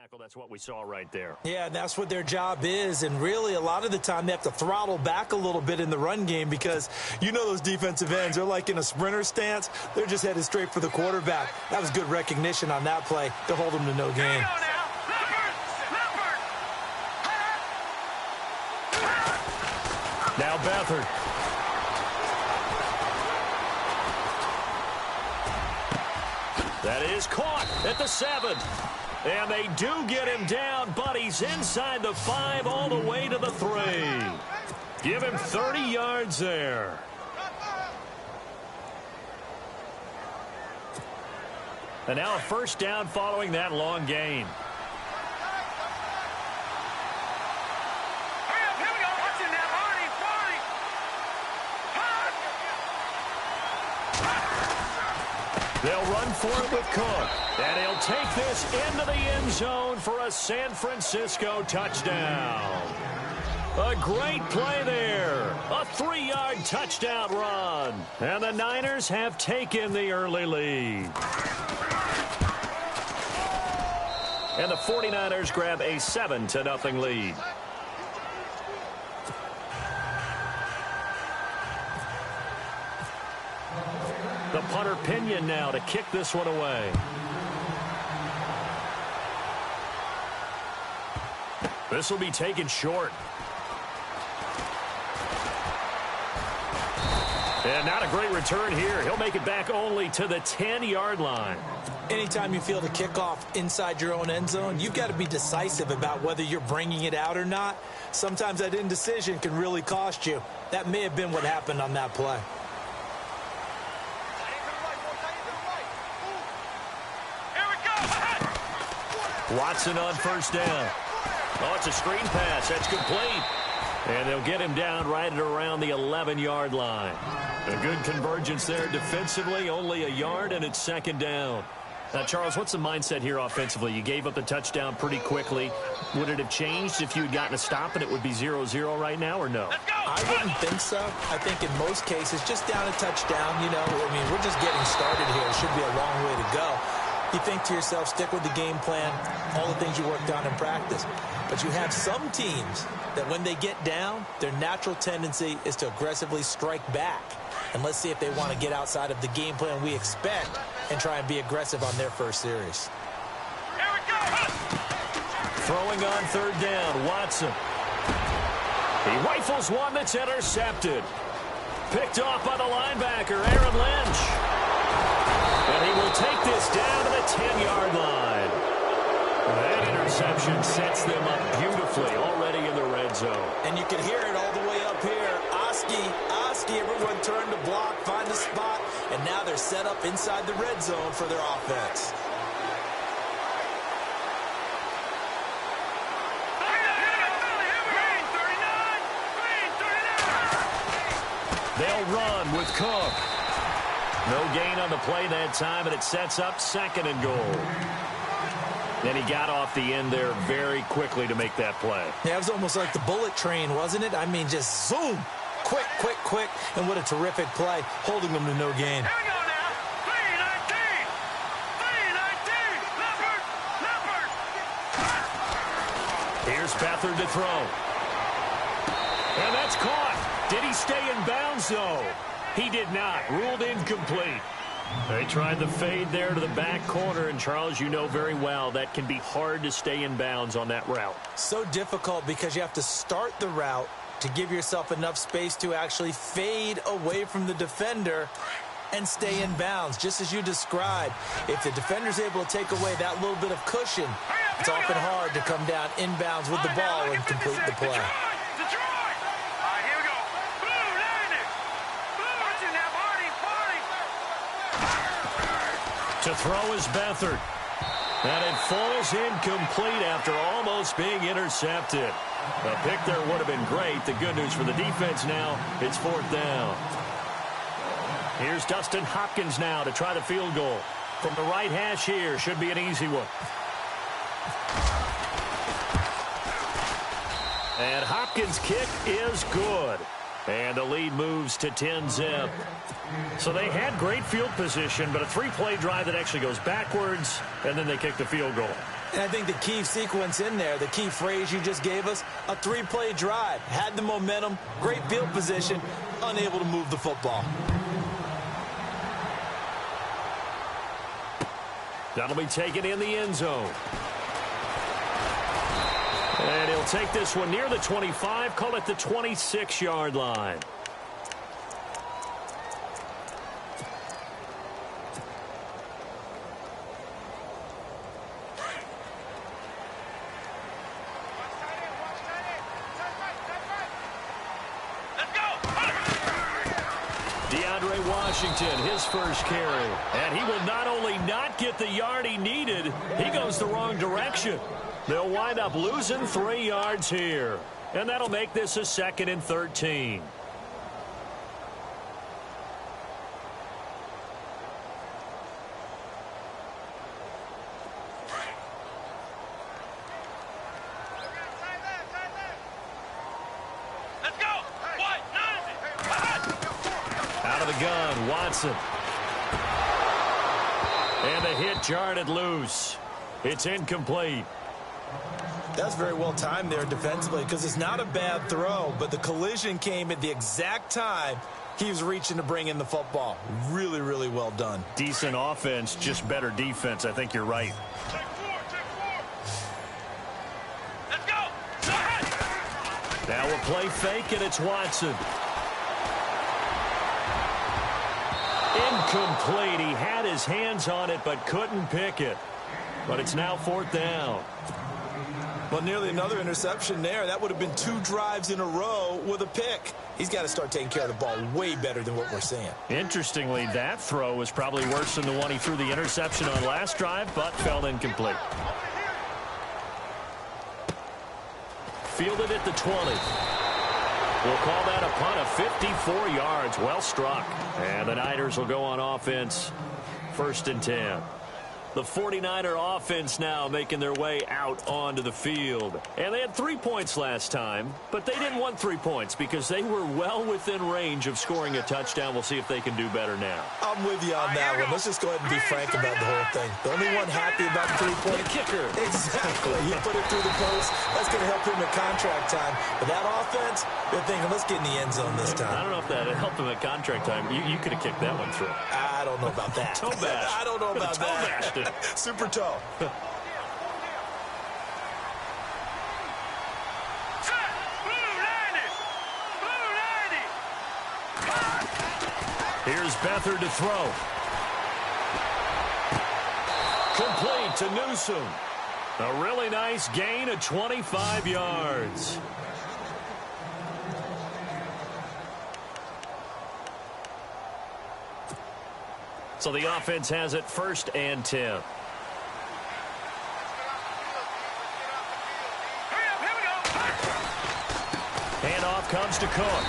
tackle, that's what we saw right there. Yeah, that's what their job is, and really a lot of the time they have to throttle back a little bit in the run game because you know those defensive ends, they're like in a sprinter stance. They're just headed straight for the quarterback. That was good recognition on that play to hold them to no gain. Now Beathard. That is caught at the 7. And they do get him down, but he's inside the 5 all the way to the 3. Give him 30 yards there. And now a first down following that long gain. They'll run for it with Cook. And he'll take this into the end zone for a San Francisco touchdown. A great play there. A 3-yard touchdown run. And the Niners have taken the early lead. And the 49ers grab a 7-0 lead. The punter Pinion now to kick this one away. This will be taken short. And not a great return here. He'll make it back only to the 10-yard line. Anytime you field a kickoff inside your own end zone, you've got to be decisive about whether you're bringing it out or not. Sometimes that indecision can really cost you. That may have been what happened on that play. Watson on first down. Oh, it's a screen pass. That's complete. And they'll get him down right at around the 11-yard line. A good convergence there defensively. Only a yard, and it's second down. Now, Charles, what's the mindset here offensively? You gave up the touchdown pretty quickly. Would it have changed if you had gotten a stop and it would be 0-0 right now, or no? I wouldn't think so. I think in most cases, just down a touchdown, you know, I mean, we're just getting started here. It should be a long way to go. You think to yourself, stick with the game plan, all the things you worked on in practice. But you have some teams that when they get down, their natural tendency is to aggressively strike back. And let's see if they want to get outside of the game plan we expect and try and be aggressive on their first series. Here we go. Throwing on third down, Watson. He rifles one that's intercepted. Picked off by the linebacker, Aaron Lynch. And he will take this down to the 10-yard line. That interception sets them up beautifully already in the red zone. And you can hear it all the way up here. Oski, everyone turned to block, find a spot, and now they're set up inside the red zone for their offense. They'll run with Cook. No gain on the play that time, and it sets up 2nd and goal. Then he got off the end there very quickly to make that play. Yeah, it was almost like the bullet train, wasn't it? I mean, just zoom. Quick, quick, quick. And what a terrific play, holding them to no gain. Here we go now. 3-19. 3-19. Leopard. Here's Beathard to throw. And that's caught. Did he stay in bounds, though? He did not. Ruled incomplete. They tried the fade there to the back corner, and Charles, you know very well that can be hard to stay in bounds on that route. So difficult because you have to start the route to give yourself enough space to actually fade away from the defender and stay in bounds, just as you described. If the defender's able to take away that little bit of cushion, it's often hard to come down inbounds with the ball and complete the play. To throw is Beathard. And it falls incomplete after almost being intercepted. A pick there would have been great. The good news for the defense now, it's 4th down. Here's Dustin Hopkins now to try the field goal. From the right hash here, should be an easy one. And Hopkins' kick is good. And the lead moves to 10-0. So they had great field position, but a 3-play drive that actually goes backwards, and then they kick the field goal. And I think the key sequence in there, the key phrase you just gave us, a 3-play drive. Had the momentum, great field position, unable to move the football. That'll be taken in the end zone. And he'll take this one near the 25, call it the 26-yard line. Washington, his first carry. And he will not only not get the yard he needed, he goes the wrong direction. They'll wind up losing 3 yards here. And that'll make this a 2nd and 13. Watson. And the hit jarred it loose. It's incomplete. That's very well timed there defensively because it's not a bad throw, but the collision came at the exact time he was reaching to bring in the football. Really, really well done. Decent offense, just better defense. I think you're right. Let's go. Now a play fake, and it's Watson. Incomplete. He had his hands on it but couldn't pick it. But it's now 4th down. Well, nearly another interception there. That would have been 2 drives in a row with a pick. He's got to start taking care of the ball way better than what we're seeing. Interestingly, that throw was probably worse than the one he threw the interception on last drive, but fell incomplete. Fielded at the 20. We'll call that a punt of 54 yards. Well struck. And the Niners will go on offense. 1st and 10. The 49er offense now making their way out onto the field. And they had 3 points last time, but they didn't want 3 points because they were well within range of scoring a touchdown. We'll see if they can do better now. I'm with you on that one. Let's just go ahead and be frank about the whole thing. The only one happy about the 3-point kicker. Exactly. He put it through the post. That's going to help him at contract time. But that offense, they're thinking, let's get in the end zone this time. I don't know if that helped him at contract time. You could have kicked that one through. I don't know about that. Toe bash. I don't know about that. Super toe. Here's Beathard to throw. Complete to Newsom. A really nice gain of 25 yards. So the offense has it 1st and 10. Handoff comes to Cook.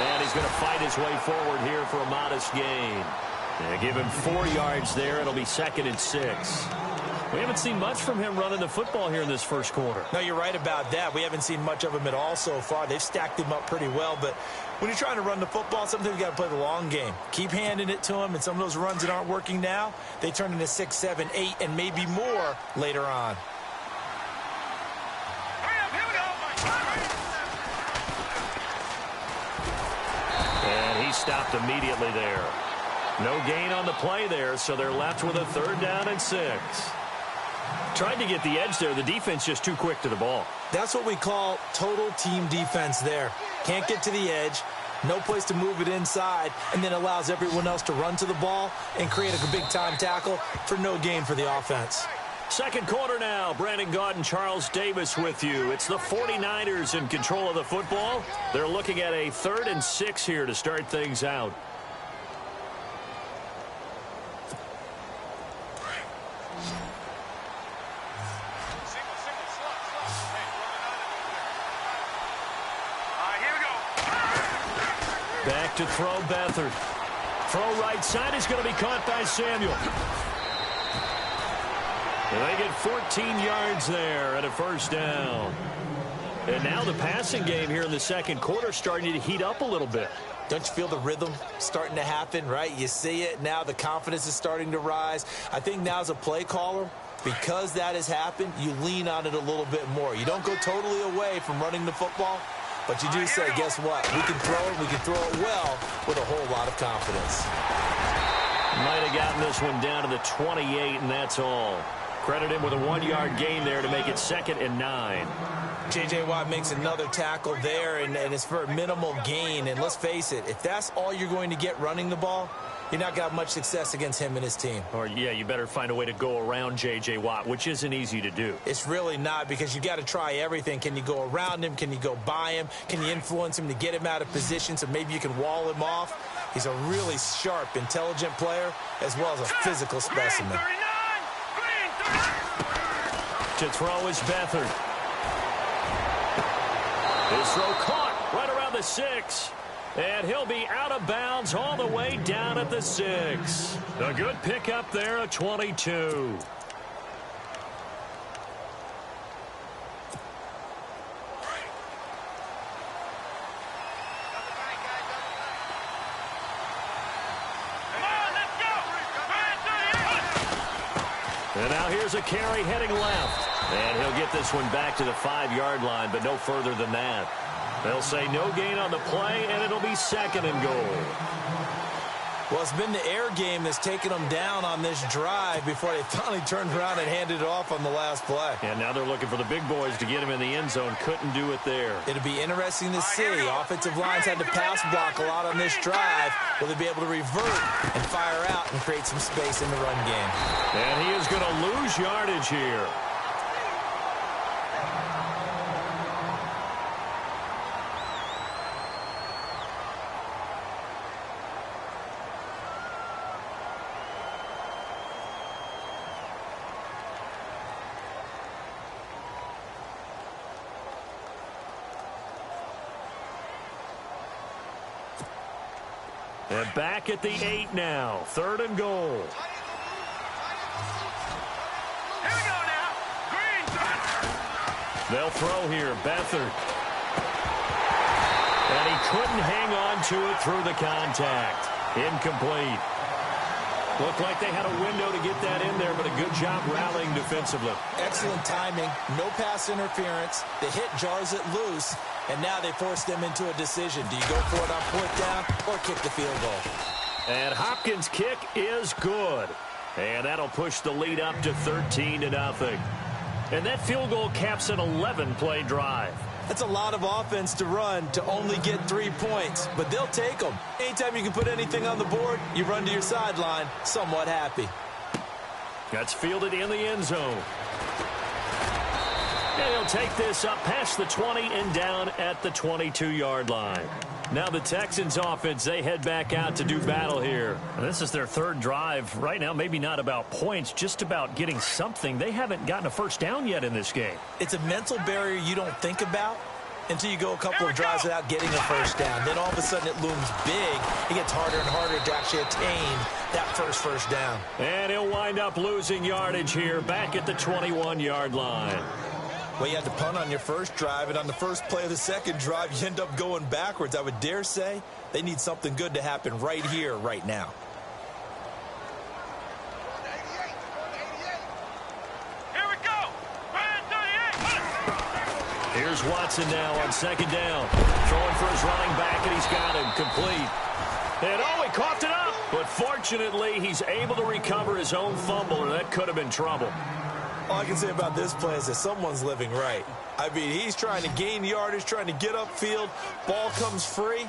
And he's going to fight his way forward here for a modest gain. They give him 4 yards there. It'll be 2nd and 6. We haven't seen much from him running the football here in this first quarter. No, you're right about that. We haven't seen much of him at all so far. They've stacked him up pretty well. But when you're trying to run the football, sometimes you got to play the long game. Keep handing it to him. And some of those runs that aren't working now, they turn into 6, 7, 8, and maybe more later on. And he stopped immediately there. No gain on the play there, so they're left with a 3rd down and 6. Tried to get the edge there. The defense just too quick to the ball. That's what we call total team defense there. Can't get to the edge, no place to move it inside, and then allows everyone else to run to the ball and create a big-time tackle for no gain for the offense. Second quarter now. Brandon Gaudin, Charles Davis with you. It's the 49ers in control of the football. They're looking at a 3rd and 6 here to start things out. Back to throw Beathard. Throw right side is going to be caught by Samuel. And they get 14 yards there at a 1st down. And now the passing game here in the second quarter starting to heat up a little bit. Don't you feel the rhythm starting to happen, right? You see it. Now the confidence is starting to rise. I think now as a play caller, Because that has happened, you lean on it a little bit more. You don't go totally away from running the football, but you do say, guess what? We can throw it. We can throw it well with a whole lot of confidence. Might have gotten this one down to the 28, and that's all. Credit him with a 1-yard gain there to make it 2nd and 9. J.J. Watt makes another tackle there, and it's for a minimal gain. And let's face it, if that's all you're going to get running the ball, you're not got much success against him and his team. Or, yeah, you better find a way to go around J.J. Watt, which isn't easy to do. It's really not, because you got to try everything. Can you go around him? Can you go by him? Can you influence him to get him out of position so maybe you can wall him off? He's a really sharp, intelligent player, as well as a physical specimen. To throw is Beathard. His throw caught right around the 6. And he'll be out of bounds all the way down at the 6. A good pickup there at 22. And now here's a carry heading left. And he'll get this one back to the 5-yard line, but no further than that. They'll say no gain on the play, and it'll be 2nd and goal. Well, it's been the air game that's taken them down on this drive before they finally turned around and handed it off on the last play. And now they're looking for the big boys to get him in the end zone. Couldn't do it there. It'll be interesting to see. Offensive lines had to pass block a lot on this drive. Will they be able to revert and fire out and create some space in the run game? And he is going to lose yardage here. And back at the 8 now. 3rd and goal. Here we go now. Green. They'll throw here. Beathard. And he couldn't hang on to it through the contact. Incomplete. Looked like they had a window to get that in there, but a good job rallying defensively. Excellent timing. No pass interference. The hit jars it loose. And now they force them into a decision. Do you go for it on 4th down or kick the field goal? And Hopkins' kick is good. And that'll push the lead up to 13-0. And that field goal caps an 11-play drive. That's a lot of offense to run to only get 3 points, but they'll take them. Anytime you can put anything on the board, you run to your sideline somewhat happy. That's fielded in the end zone. And he'll take this up past the 20 and down at the 22-yard line. Now the Texans offense, they head back out to do battle here. And this is their 3rd drive. Right now, maybe not about points, just about getting something. They haven't gotten a first down yet in this game. It's a mental barrier you don't think about until you go a couple of drives without getting a first down. Then all of a sudden it looms big. It gets harder and harder to actually attain that first down. And he'll wind up losing yardage here back at the 21-yard line. Well, you had to punt on your first drive, and on the first play of the second drive, you end up going backwards. I would dare say they need something good to happen right here, right now. Here we go. 38. Here's Watson now on 2nd down. Throwing for his running back, and he's got him complete. And he coughed it up. But fortunately, he's able to recover his own fumble, or that could have been trouble. All I can say about this play is that someone's living right. I mean, he's trying to gain yardage, trying to get upfield. Ball comes free.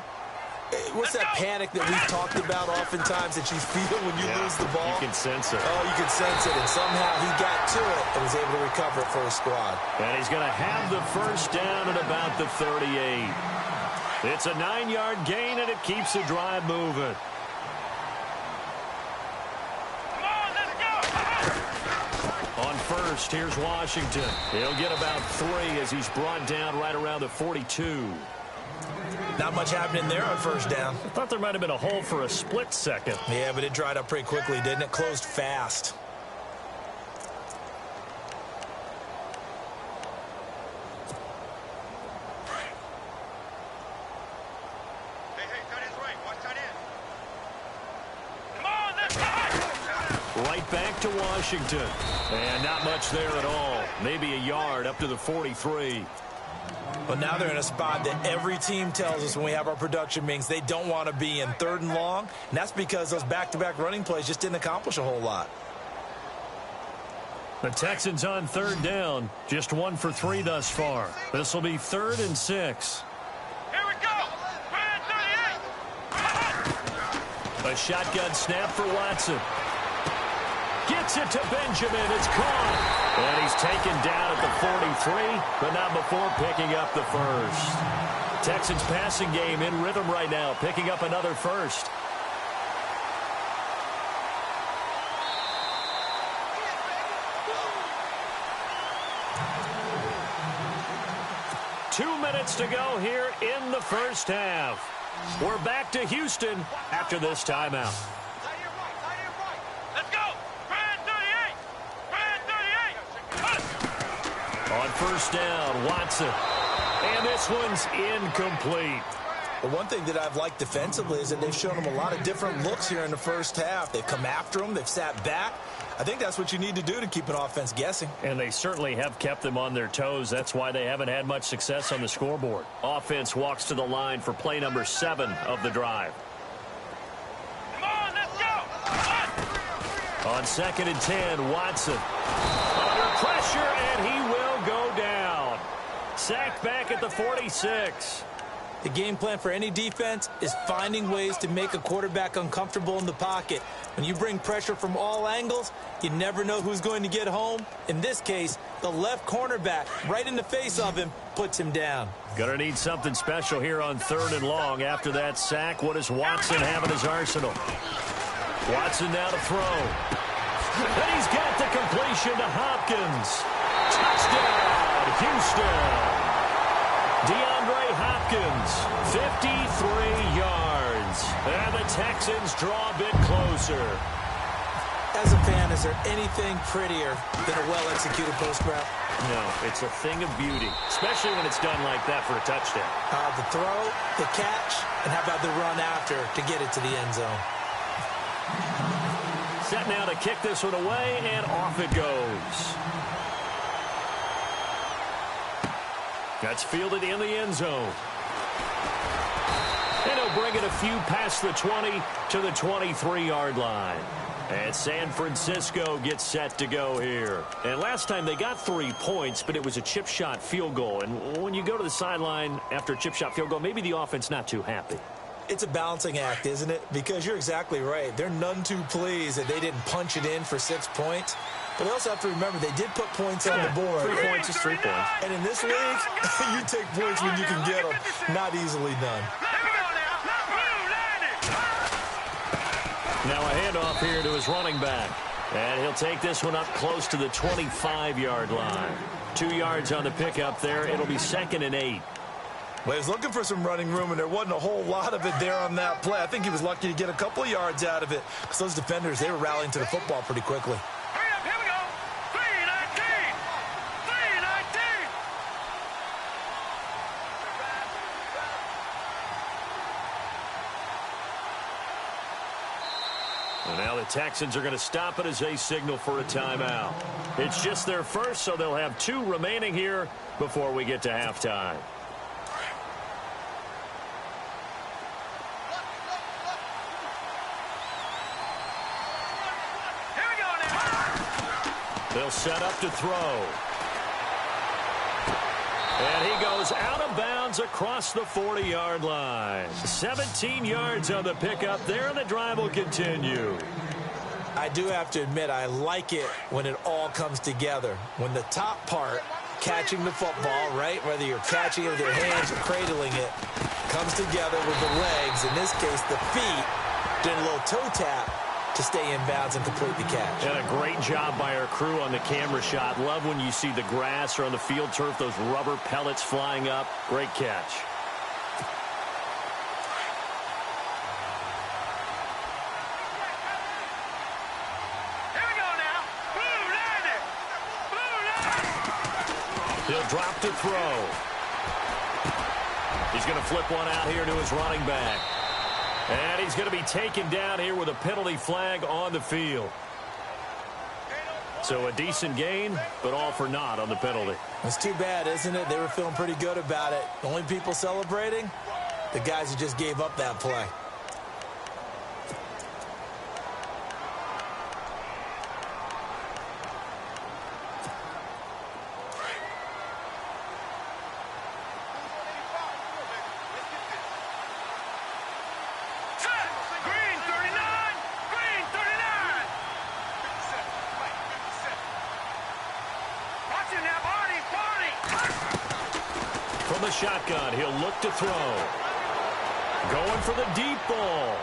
What's that panic that we've talked about oftentimes that you feel when you lose the ball? You can sense it. Oh, you can sense it. And somehow he got to it and was able to recover it for his squad. And he's going to have the first down at about the 38. It's a 9-yard gain, and it keeps the drive moving. On first, here's Washington. He'll get about 3 as he's brought down right around the 42. Not much happening there on first down. I thought there might have been a hole for a split second. Yeah, but it dried up pretty quickly, didn't it? Closed fast. back to Washington. And not much there at all. Maybe a yard up to the 43. Well, now they're in a spot that every team tells us when we have our production meetings they don't want to be in, 3rd and long. And that's because those back-to-back running plays just didn't accomplish a whole lot. The Texans on 3rd down. Just 1 for 3 thus far. This will be 3rd and 6. Here we go. A shotgun snap for Watson. Gets it to Benjamin. It's caught. And he's taken down at the 43, but not before picking up the first. Texans passing game in rhythm right now, picking up another first. Two minutes to go here in the first half. We're back to Houston after this timeout. Let's go. On 1st down, Watson. And this one's incomplete. The one thing that I've liked defensively is that they've shown them a lot of different looks here in the first half. They've come after them. They've sat back. I think that's what you need to do to keep an offense guessing. And they certainly have kept them on their toes. That's why they haven't had much success on the scoreboard. Offense walks to the line for play number 7 of the drive. Come on, let's go. On 2nd and 10, Watson. Under pressure, and he will go down. Sacked back at the 46. The game plan for any defense is finding ways to make a quarterback uncomfortable in the pocket. When you bring pressure from all angles, you never know who's going to get home. In this case, the left cornerback, right in the face of him, puts him down. Gonna need something special here on 3rd and long. After that sack, what does Watson have in his arsenal? Watson now to throw. And he's got the completion to Hopkins. Touchdown, Houston. DeAndre Hopkins, 53 yards. And the Texans draw a bit closer. As a fan, is there anything prettier than a well-executed post route? No, it's a thing of beauty, especially when it's done like that for a touchdown. The throw, the catch, and how about the run after to get it to the end zone? Set now to kick this one away, and off it goes. That's fielded in the end zone. And he'll bring it a few past the 20 to the 23-yard line. And San Francisco gets set to go here. And last time they got 3 points, but it was a chip shot field goal. And when you go to the sideline after a chip shot field goal, maybe the offense not too happy. It's a balancing act, isn't it? Because you're exactly right. They're none too pleased that they didn't punch it in for 6 points. But they also have to remember they did put points on the board. 3 points is 3 points. And in this league, you take points when you can get them. Not easily done. Now a handoff here to his running back. And he'll take this one up close to the 25-yard line. 2 yards on the pickup there. It'll be 2nd and 8. Well, he was looking for some running room, and there wasn't a whole lot of it there on that play. I think he was lucky to get a couple of yards out of it because those defenders, they were rallying to the football pretty quickly. Hurry up, here we go. 3:19. 3:19. And now the Texans are going to stop it as they signal for a timeout. It's just their first, so they'll have 2 remaining here before we get to halftime. Here we go now. They'll set up to throw. And he goes out of bounds across the 40-yard line. 17 yards on the pickup there, and the drive will continue. I do have to admit, I like it when it all comes together. When the top part, catching the football, right, whether you're catching it with your hands or cradling it, comes together with the legs, in this case the feet, doing a little toe tap to stay in bounds and complete the catch. And a great job by our crew on the camera shot. Love when you see the grass or on the field turf, those rubber pellets flying up. Great catch. Here we go now. Blue landed. Blue landed. He'll drop to throw. He's going to flip one out here to his running back. And he's going to be taken down here with a penalty flag on the field. So a decent gain, but all for naught on the penalty. It's too bad, isn't it? They were feeling pretty good about it. The only people celebrating, the guys who just gave up that play. From the shotgun, he'll look to throw. Going for the deep ball.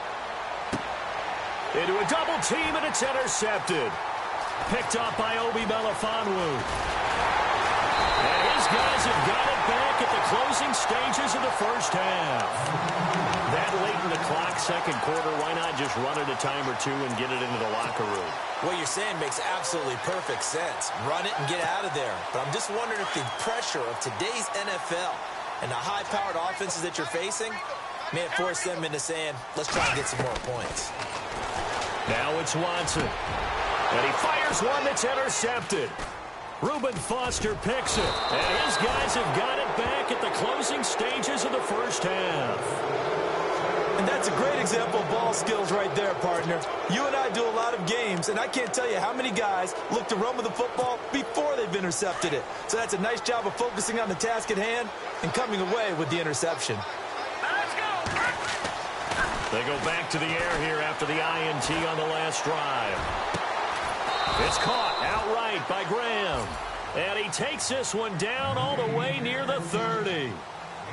Into a double team, and it's intercepted. Picked off by Obi Melifonwu. And his guys have got it back at the closing stages of the first half. That late in the clock, second quarter, why not just run it a time or two and get it into the locker room? What you're saying makes absolutely perfect sense. Run it and get out of there. But I'm just wondering if the pressure of today's NFL and the high-powered offenses that you're facing may have forced them into saying, let's try and get some more points. Now it's Watson. And he fires one that's intercepted. Reuben Foster picks it. And his guys have got it back at the closing stages of the first half. And that's a great example of ball skills right there, partner. You and I do a lot of games, and I can't tell you how many guys look to run with the football before they've intercepted it. So that's a nice job of focusing on the task at hand and coming away with the interception. Let's go. They go back to the air here after the INT on the last drive. It's caught outright by Graham. And he takes this one down all the way near the 30.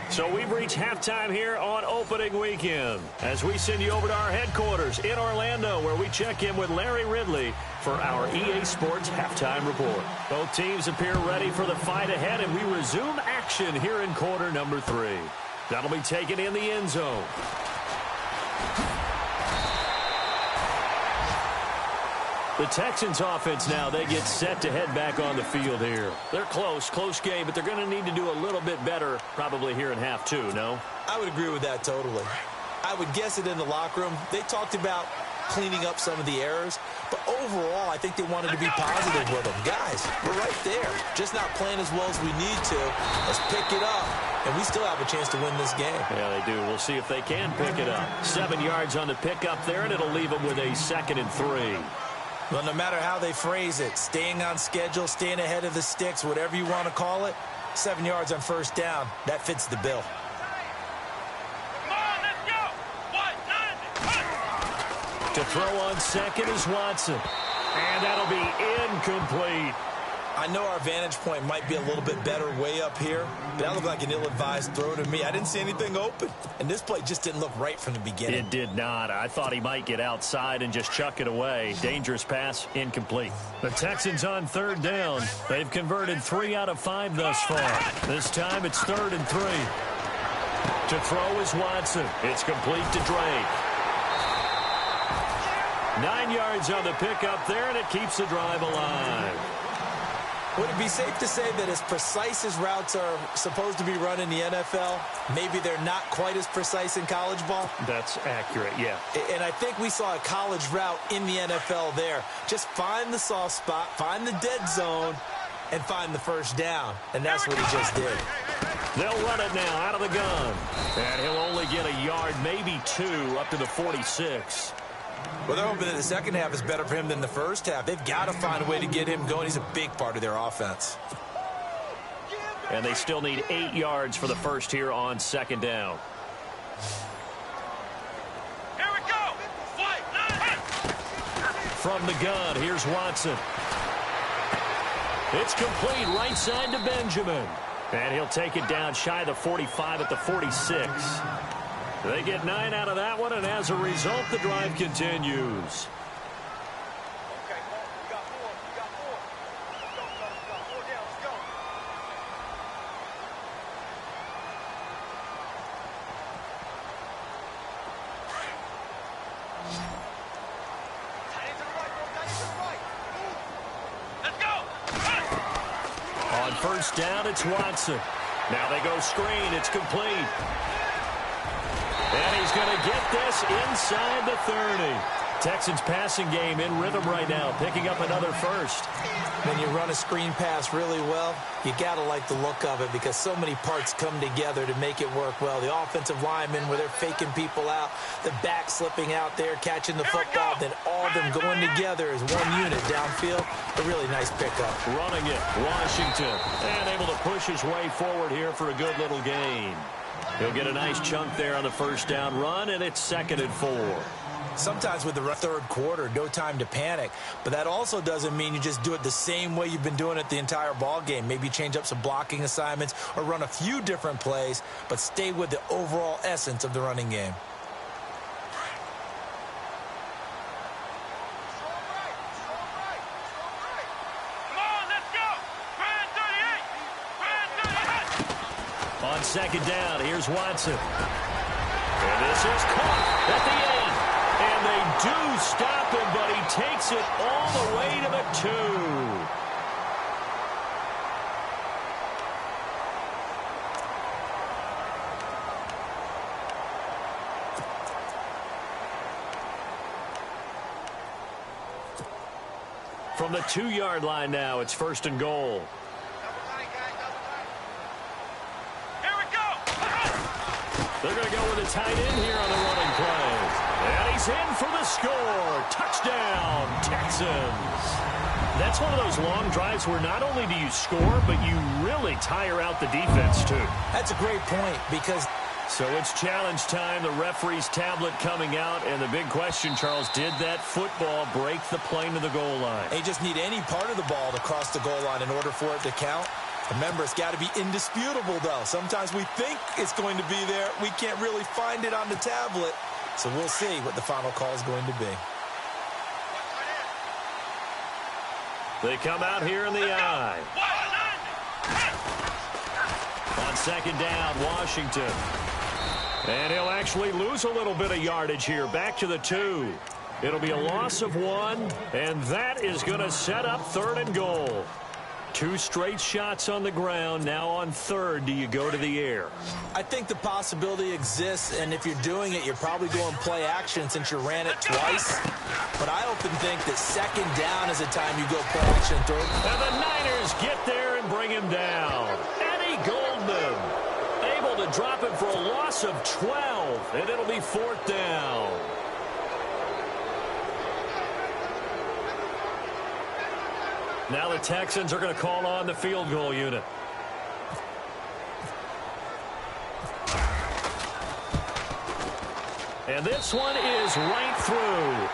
So we've reached halftime here on opening weekend as we send you over to our headquarters in Orlando, where we check in with Larry Ridley for our EA Sports halftime report. Both teams appear ready for the fight ahead, and we resume action here in quarter number 3. That'll be taken in the end zone. The Texans offense now, they get set to head back on the field here. They're close game, but they're going to need to do a little bit better probably here in half 2, no? I would agree with that totally. I would guess it in the locker room. They talked about cleaning up some of the errors, but overall, I think they wanted to be positive with them. Guys, we're right there. Just not playing as well as we need to. Let's pick it up, and we still have a chance to win this game. Yeah, they do. We'll see if they can pick it up. 7 yards on the pickup there, and it'll leave them with a 2nd and 3. Well, no matter how they phrase it, staying on schedule, staying ahead of the sticks, whatever you want to call it, 7 yards on first down, that fits the bill. Come on, let's go. To throw on second is Watson. And that'll be incomplete. I know our vantage point might be a little bit better way up here, but that looked like an ill-advised throw to me. I didn't see anything open, and this play just didn't look right from the beginning. It did not. I thought he might get outside and just chuck it away. Dangerous pass, incomplete. The Texans on 3rd down. They've converted 3 out of 5 thus far. This time it's 3rd and 3. To throw is Watson. It's complete to Drake. 9 yards on the pickup there, and it keeps the drive alive. Would it be safe to say that as precise as routes are supposed to be run in the NFL, maybe they're not quite as precise in college ball? That's accurate, yeah. And I think we saw a college route in the NFL there. Just find the soft spot, find the dead zone, and find the first down. And that's what he just did. They'll run it now out of the gun. And he'll only get a yard, maybe 2, up to the 46. Well, they're hoping that the second half is better for him than the first half. They've got to find a way to get him going. He's a big part of their offense. And they still need 8 yards for the first here on 2nd down. Here we go. From the gun, here's Watson. It's complete right side to Benjamin. And he'll take it down shy of the 45 at the 46. They get 9 out of that one, and as a result, the drive continues. Okay, we got 4. We got 4. Let's go, fellas. We got 4 down. Let's go. Tight end to the right, bro. Tight end to the right. Let's go. On first down, it's Watson. Now they go screen. It's complete. And he's going to get this inside the 30. Texans passing game in rhythm right now, picking up another first. When you run a screen pass really well, you got to like the look of it because so many parts come together to make it work well. The offensive linemen, where they're faking people out, the back slipping out there, catching the football, then all of them going together as one unit downfield. A really nice pickup. Running it, Washington, and able to push his way forward here for a good little gain. He'll get a nice chunk there on the first down run, and it's 2nd and 4. Sometimes with the third quarter, no time to panic. But that also doesn't mean you just do it the same way you've been doing it the entire ball game. Maybe change up some blocking assignments or run a few different plays, but stay with the overall essence of the running game. On 2nd down, here's Watson. And this is caught at the 8. And they do stop him, but he takes it all the way to the 2. From the 2-yard line now, it's 1st and goal. They're going to go with a tight end here on the running play. And he's in for the score. Touchdown, Texans. That's one of those long drives where not only do you score, but you really tire out the defense, too. That's a great point because... So it's challenge time. The referee's tablet coming out. And the big question, Charles, did that football break the plane to the goal line? They just need any part of the ball to cross the goal line in order for it to count. Remember, it's got to be indisputable, though. Sometimes we think it's going to be there. We can't really find it on the tablet. So we'll see what the final call is going to be. They come out here in the eye. On 2nd down, Washington. And he'll actually lose a little bit of yardage here. Back to the 2. It'll be a loss of 1, and that is going to set up 3rd and goal. 2 straight shots on the ground. Now on 3rd, do you go to the air? I think the possibility exists, and if you're doing it, you're probably going play action since you ran it twice. But I often think that 2nd down is the time you go play action 3rd. And the Niners get there and bring him down. Eddie Goldman able to drop him for a loss of 12, and it'll be 4th down. Now the Texans are going to call on the field goal unit. And this one is right through.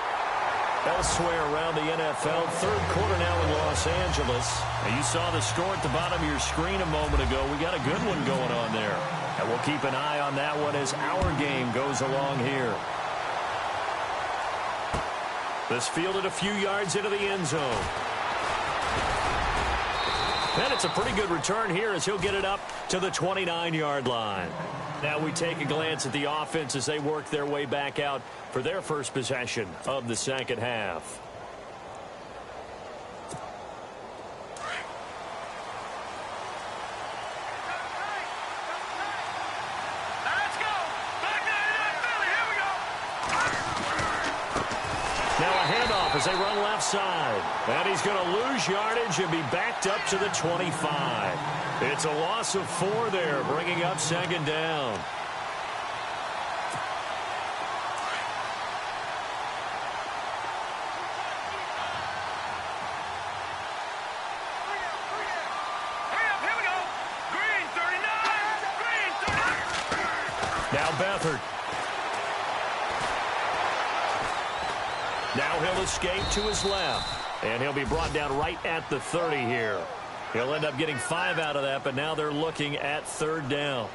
Elsewhere around the NFL, 3rd quarter now in Los Angeles. And you saw the score at the bottom of your screen a moment ago. We got a good one going on there. And we'll keep an eye on that one as our game goes along here. This fielded a few yards into the end zone. And it's a pretty good return here as he'll get it up to the 29-yard line. Now we take a glance at the offense as they work their way back out for their first possession of the 2nd half. Now a handoff as they run left side. And he's going to lose yardage and be backed up to the 25. It's a loss of 4 there, bringing up 2nd down. Now Beathard. Now he'll escape to his left. And he'll be brought down right at the 30 here. He'll end up getting 5 out of that, but now they're looking at 3rd down.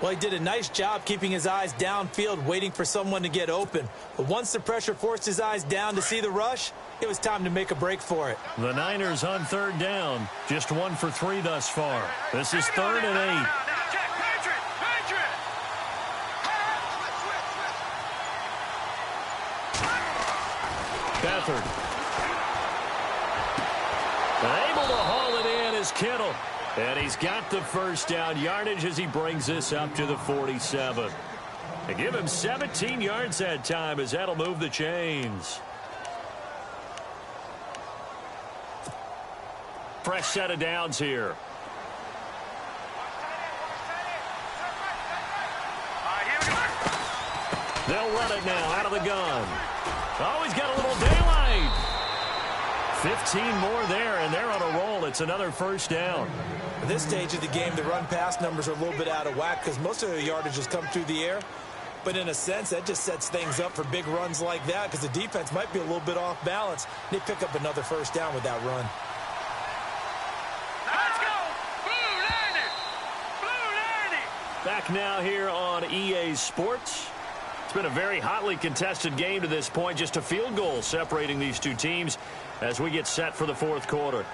Well, he did a nice job keeping his eyes downfield, waiting for someone to get open. But once the pressure forced his eyes down to see the rush, it was time to make a break for it. The Niners on 3rd down. Just 1 for 3 thus far. This is 3rd and 8. Beathard. Able to haul it in is Kittle. And he's got the first down yardage as he brings this up to the 47. They give him 17 yards that time as that'll move the chains. fresh set of downs here. They'll run it now out of the gun. Oh, he's got a little daylight. 15 more there, and they're on a roll. It's another first down. At this stage of the game, the run-pass numbers are a little bit out of whack because most of the yardage has come through the air. But in a sense, that just sets things up for big runs like that because the defense might be a little bit off balance. They pick up another first down with that run. Let's go! Blue Lightning! Blue Lightning! Back now here on EA Sports. It's been a very hotly contested game to this point. Just a field goal separating these two teams as we get set for the fourth quarter.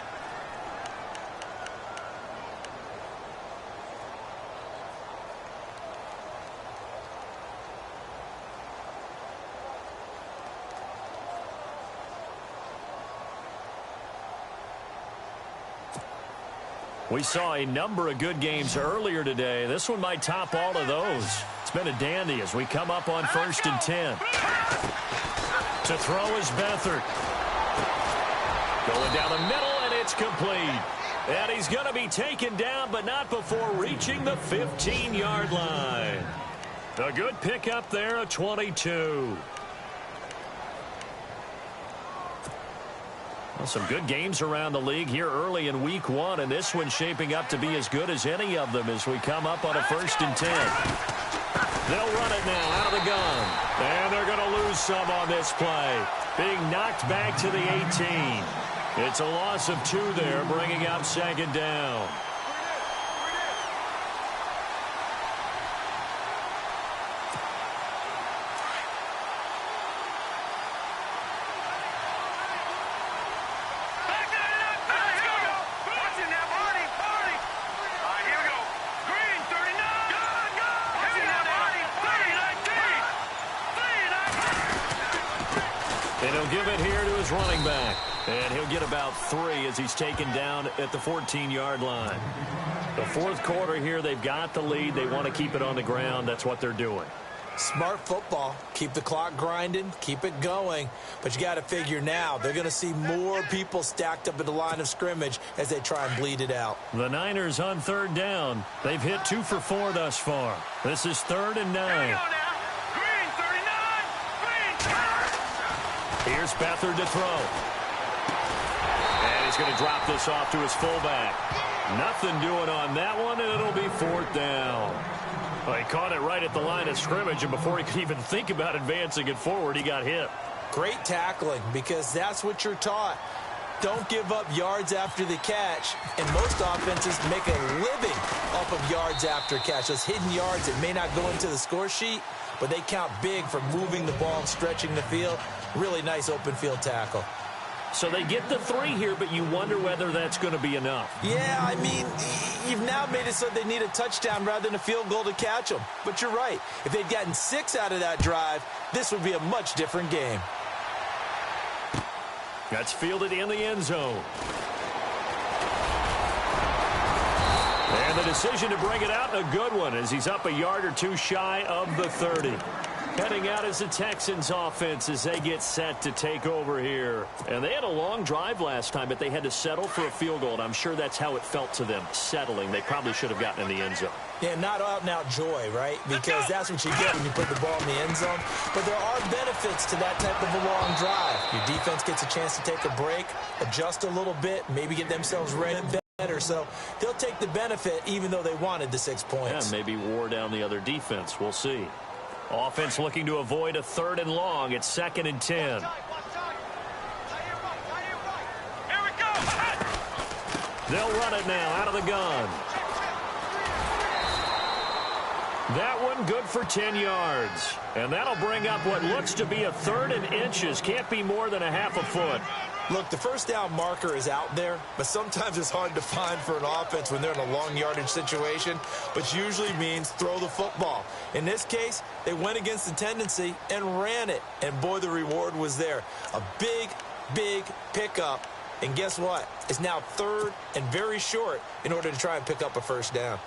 We saw a number of good games earlier today. This one might top all of those. It's been a dandy as we come up on 1st and 10. To throw is Beathard. Going down the middle, and it's complete. And he's going to be taken down, but not before reaching the 15-yard line. A good pickup there, a 22. Well, some good games around the league here early in week 1, and this one's shaping up to be as good as any of them as we come up on a 1st and 10. They'll run it now out of the gun. And they're going to lose some on this play. Being knocked back to the 18. It's a loss of 2 there, bringing up 2nd down. And he'll give it here to his running back. And he'll get about 3 as he's taken down at the 14-yard line. The fourth quarter here, they've got the lead. They want to keep it on the ground. That's what they're doing. Smart football. Keep the clock grinding. Keep it going. But you got to figure now, they're going to see more people stacked up at the line of scrimmage as they try and bleed it out. The Niners on 3rd down. They've hit 2 for 4 thus far. This is 3rd and 9. Here's Beathard to throw. And he's going to drop this off to his fullback. Nothing doing on that one, and it'll be 4th down. Well, he caught it right at the line of scrimmage, and before he could even think about advancing it forward, he got hit. Great tackling, because that's what you're taught. Don't give up yards after the catch, and most offenses make a living off of yards after catch. Those hidden yards that may not go into the score sheet, but they count big for moving the ball and stretching the field. Really nice open field tackle. So they get the 3 here, but you wonder whether that's going to be enough. Yeah, I mean, you've now made it so they need a touchdown rather than a field goal to catch them. But you're right. If they'd gotten 6 out of that drive, this would be a much different game. That's fielded in the end zone. And the decision to bring it out, a good one, as he's up a yard or 2 shy of the 30. Heading out as the Texans offense as they get set to take over here. And they had a long drive last time, but they had to settle for a field goal, and I'm sure that's how it felt to them, settling. They probably should have gotten in the end zone. Yeah, not out-and-out joy, right? Because that's what you get when you put the ball in the end zone. But there are benefits to that type of a long drive. Your defense gets a chance to take a break, adjust a little bit, maybe get themselves ready better. So they'll take the benefit even though they wanted the 6 points. Yeah, maybe wore down the other defense. We'll see. Offense looking to avoid a 3rd and long. It's 2nd and 10. Here we go. They'll run it now out of the gun. That one good for 10 yards. And that'll bring up what looks to be a 3rd and inches. Can't be more than a half a foot. Look, the first down marker is out there, but sometimes it's hard to find for an offense when they're in a long yardage situation, which usually means throw the football. In this case, they went against the tendency and ran it, and boy, the reward was there. A big, big pickup, and guess what? It's now 3rd and very short in order to try and pick up a first down.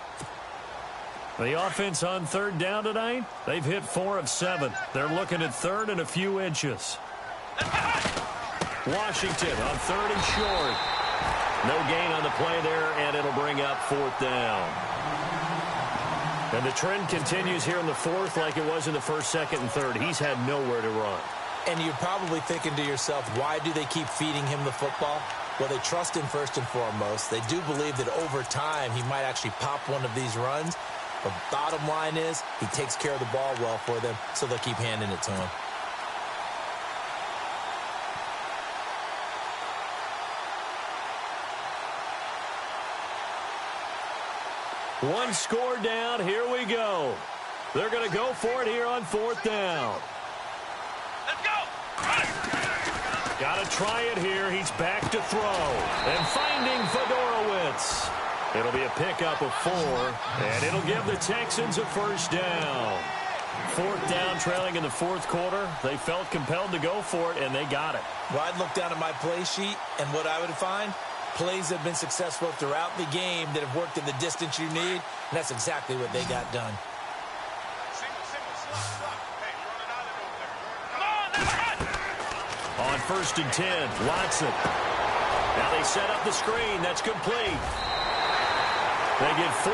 The offense on 3rd down tonight, they've hit 4 of 7. They're looking at 3rd and a few inches. Washington on 3rd and short. No gain on the play there, and it'll bring up 4th down. And the trend continues here in the 4th like it was in the 1st, 2nd, and 3rd. He's had nowhere to run. And you're probably thinking to yourself, why do they keep feeding him the football? Well, they trust him first and foremost. They do believe that over time he might actually pop one of these runs. But bottom line is he takes care of the ball well for them, so they'll keep handing it to him. One score down. Here we go. They're going to go for it here on 4th down. Let's go. Got to try it here. He's back to throw. And finding Fedorowicz. It'll be a pickup of 4, and it'll give the Texans a 1st down. 4th down, trailing in the 4th quarter. They felt compelled to go for it, and they got it. Well, I'd look down at my play sheet, and what I would find, plays have been successful throughout the game that have worked in the distance you need, and that's exactly what they got done. On 1st and 10, Watson. Now they set up the screen. That's complete. They get 14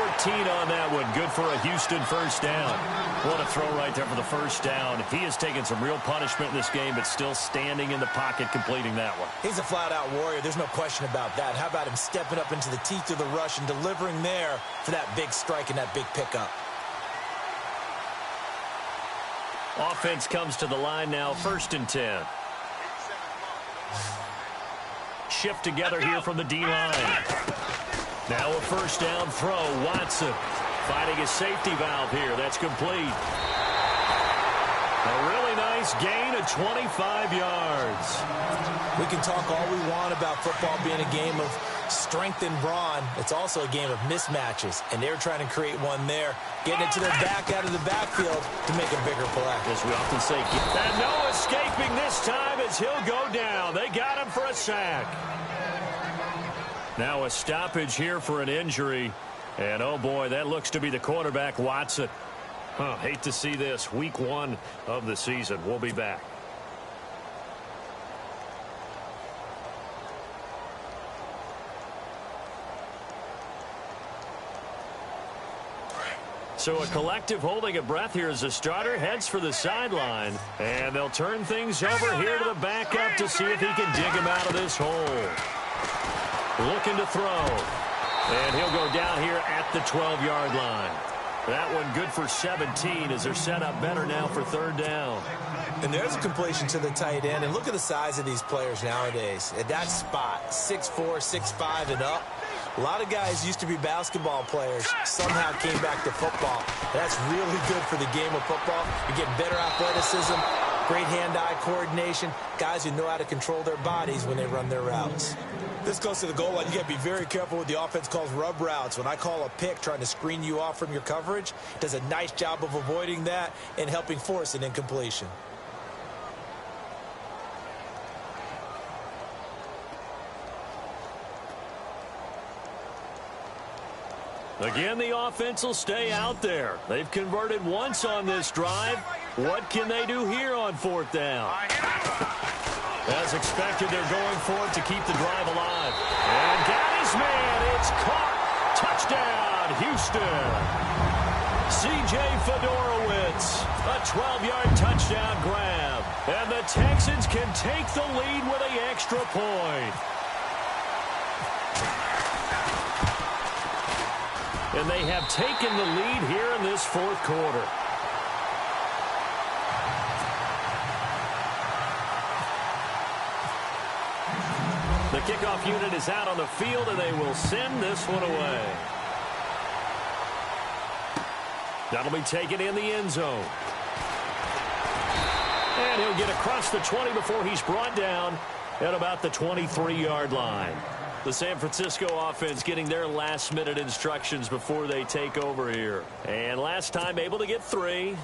on that one. Good for a Houston 1st down. What a throw right there for the 1st down. He has taken some real punishment in this game, but still standing in the pocket completing that one. He's a flat-out warrior. There's no question about that. How about him stepping up into the teeth of the rush and delivering there for that big strike and that big pickup? Offense comes to the line now, 1st and 10. Shift together here from the D-line. Now a 1st down throw. Watson finding a safety valve here. That's complete. A really nice gain of 25 yards. We can talk all we want about football being a game of strength and brawn. It's also a game of mismatches, and they're trying to create one there, getting it to their back out of the backfield to make a bigger play. As we often say, and no escaping this time as he'll go down. They got him for a sack. Now a stoppage here for an injury. And, oh, boy, that looks to be the quarterback, Watson. Hate to see this. Week 1 of the season. We'll be back. So a collective holding a breath here as the starter heads for the sideline. And they'll turn things over here to the backup to see if he can dig him out of this hole. Looking to throw. And he'll go down here at the 12-yard line. That one good for 17 as they're set up better now for 3rd down. And there's a completion to the tight end. And look at the size of these players nowadays. At that spot, 6'4", 6'5", and up. A lot of guys used to be basketball players, somehow came back to football. That's really good for the game of football. You get better athleticism, great hand-eye coordination, guys who know how to control their bodies when they run their routes. This goes to the goal line. You got to be very careful what the offense calls rub routes. When I call a pick trying to screen you off from your coverage, does a nice job of avoiding that and helping force an incompletion. Again, the offense will stay out there. They've converted once on this drive. What can they do here on 4th down? As expected, they're going for it to keep the drive alive. And got his man. It's caught. Touchdown, Houston. C.J. Fedorowicz, a 12-yard touchdown grab. And the Texans can take the lead with an extra point. And they have taken the lead here in this 4th quarter. The kickoff unit is out on the field, and they will send this one away. That'll be taken in the end zone. And he'll get across the 20 before he's brought down at about the 23-yard line. The San Francisco offense getting their last-minute instructions before they take over here. And last time able to get 3.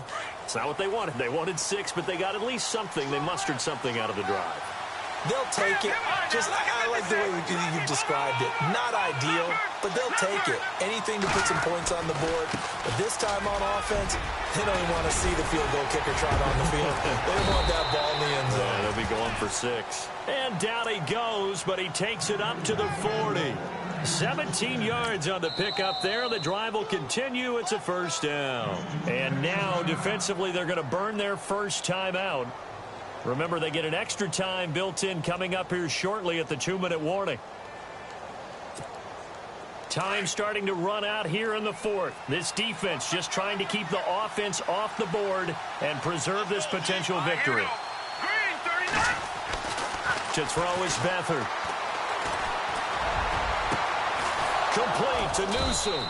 It's not what they wanted. They wanted 6, but they got at least something. They mustered something out of the drive. They'll take it. I like the way you've described it. Not ideal, but they'll take it. Anything to put some points on the board. But this time on offense, they don't even want to see the field goal kicker trot on the field. They want that ball in the end zone. Yeah, they'll be going for 6. And down he goes, but he takes it up to the 40. 17 yards on the pickup there. The drive will continue. It's a first down. And now, defensively, they're going to burn their first timeout. Remember, they get an extra time built in coming up here shortly at the 2-minute warning. Time starting to run out here in the 4th. This defense just trying to keep the offense off the board and preserve this potential victory. To throw is Beathard. Complete to Newsom.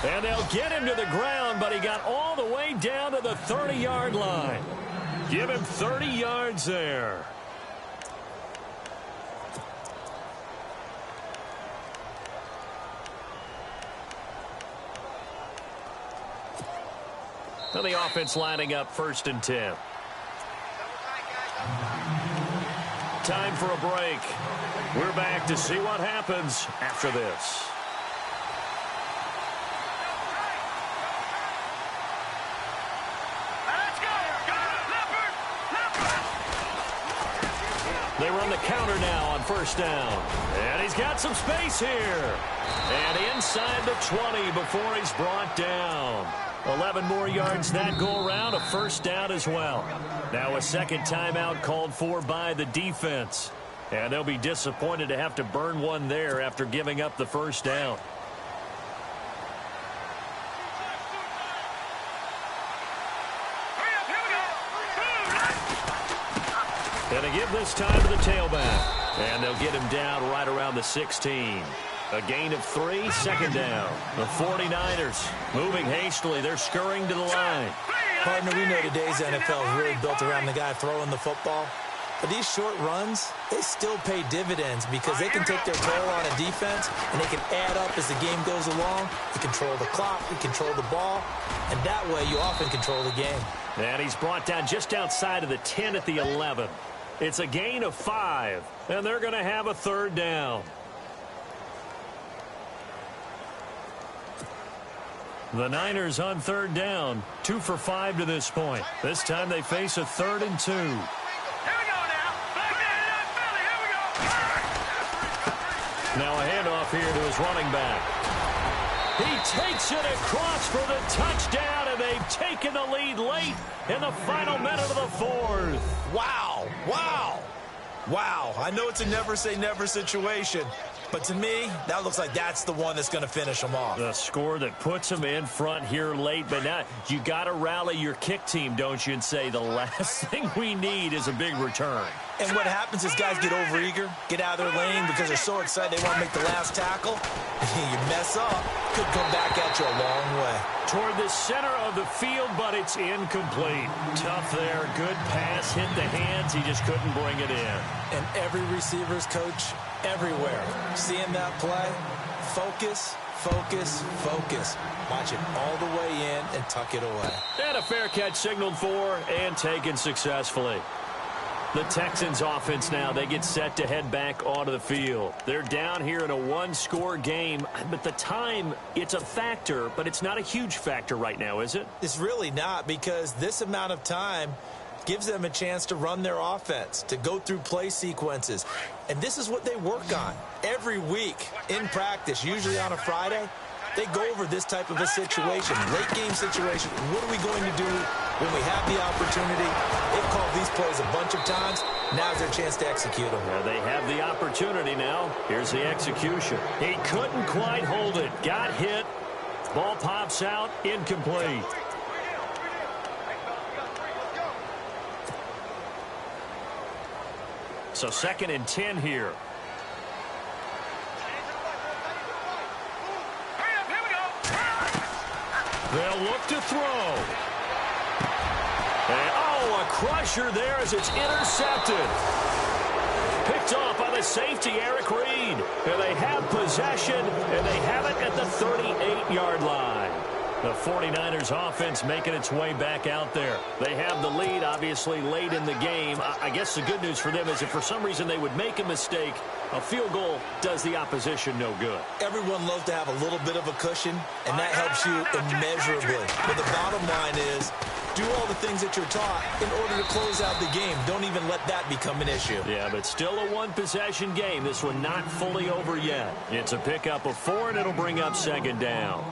And they'll get him to the ground, but he got all the way down to the 30-yard line. Give him 30 yards there. And the offense lining up 1st and 10. Time for a break. We're back to see what happens after this. They run the counter now on 1st down. And he's got some space here. And inside the 20 before he's brought down. 11 more yards that go around, a first down as well. Now a second timeout called for by the defense. And they'll be disappointed to have to burn one there after giving up the first down. And they give this time to the tailback. And they'll get him down right around the 16. A gain of 3, second down. The 49ers moving hastily. They're scurrying to the line. Partner, we know today's NFL is really built around the guy throwing the football. But these short runs, they still pay dividends because they can take their toll on a defense and they can add up as the game goes along. You control the clock, you control the ball, and that way you often control the game. And he's brought down just outside of the 10 at the 11. It's a gain of 5, and they're going to have a third down. The Niners on third down, 2 for 5 to this point. This time they face a 3rd and 2. Here we go now. Here we go. Now a handoff here to his running back. He takes it across for the touchdown, and they've taken the lead late in the final minute of the 4th. Wow, wow, wow. I know it's a never say never situation, but to me, that looks like that's the one that's going to finish them off. The score that puts them in front here late, but now you got to rally your kick team, don't you, and say the last thing we need is a big return. And what happens is guys get overeager, get out of their lane because they're so excited they want to make the last tackle. You mess up, could come back at you a long way. Toward the center of the field, but it's incomplete. Tough there, good pass, hit the hands, he just couldn't bring it in. And every receiver's coach everywhere, seeing that play, focus, focus, focus. Watch it all the way in and tuck it away. And a fair catch signaled for and taken successfully. The Texans offense now, they get set to head back onto the field. They're down here in a one-score game, but the time, it's a factor, but it's not a huge factor right now, is it? It's really not, because this amount of time gives them a chance to run their offense, to go through play sequences. And this is what they work on every week in practice, usually on a Friday. They go over this type of a situation, late game situation. What are we going to do when we have the opportunity? They've called these plays a bunch of times. Now's their chance to execute them. Well, they have the opportunity now. Here's the execution. He couldn't quite hold it. Got hit. Ball pops out. Incomplete. So 2nd and 10 here. They'll look to throw. And, a crusher there as it's intercepted. Picked off by the safety, Eric Reed. And they have possession, and they have it at the 38-yard line. The 49ers offense making its way back out there. They have the lead, obviously, late in the game. I guess the good news for them is if for some reason they would make a mistake, a field goal does the opposition no good. Everyone loves to have a little bit of a cushion, and that helps you immeasurably. But the bottom line is, do all the things that you're taught in order to close out the game. Don't even let that become an issue. Yeah, but still a one-possession game. This one not fully over yet. It's a pickup of 4, and it'll bring up second down.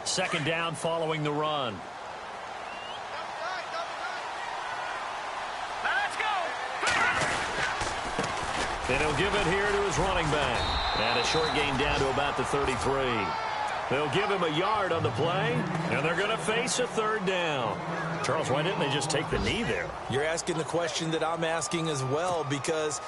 Second down following the run. Let's go. And he'll give it here to his running back. And a short gain down to about the 33. They'll give him a yard on the play, and they're going to face a third down. Charles, why didn't they just take the knee there? You're asking the question that I'm asking as well, because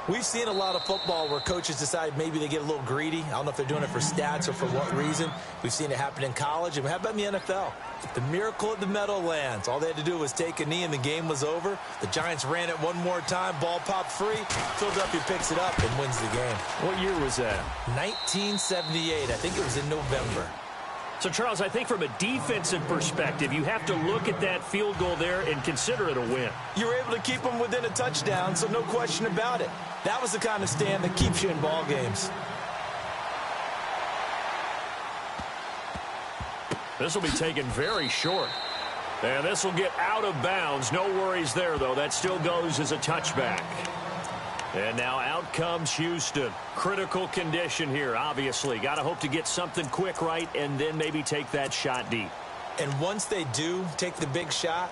we've seen a lot of football where coaches decide maybe they get a little greedy. I don't know if they're doing it for stats or for what reason. We've seen it happen in college. And how about in the NFL? The miracle at the Meadowlands. All they had to do was take a knee and the game was over. The Giants ran it one more time. Ball popped free. Philadelphia picks it up and wins the game. What year was that? 1978. I think it was in November. So, Charles, I think from a defensive perspective, you have to look at that field goal there and consider it a win. You were able to keep them within a touchdown, so no question about it. That was the kind of stand that keeps you in ball games. This will be taken very short. And this will get out of bounds. No worries there, though. That still goes as a touchback. And now out comes Houston. Critical condition here, obviously. Got to hope to get something quick right and then maybe take that shot deep. And once they do take the big shot,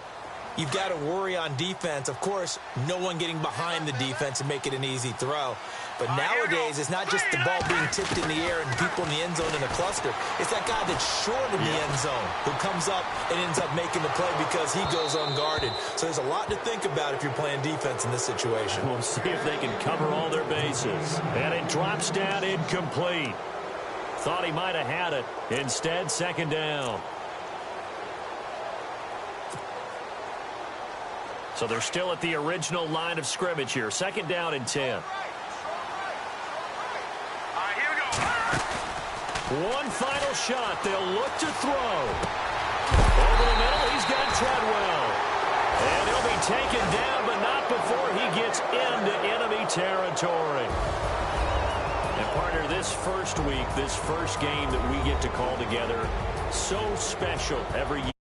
you've got to worry on defense. Of course, no one getting behind the defense and make it an easy throw. But nowadays, it's not just the ball being tipped in the air and people in the end zone in a cluster. It's that guy that's short in the end zone who comes up and ends up making the play because he goes unguarded. So there's a lot to think about if you're playing defense in this situation. We'll see if they can cover all their bases. And it drops down incomplete. Thought he might have had it. Instead, second down. So they're still at the original line of scrimmage here. Second down and 10. One final shot. They'll look to throw. Over the middle, he's got Treadwell. And he'll be taken down, but not before he gets into enemy territory. And, partner, this first week, this first game that we get to call together, so special every year.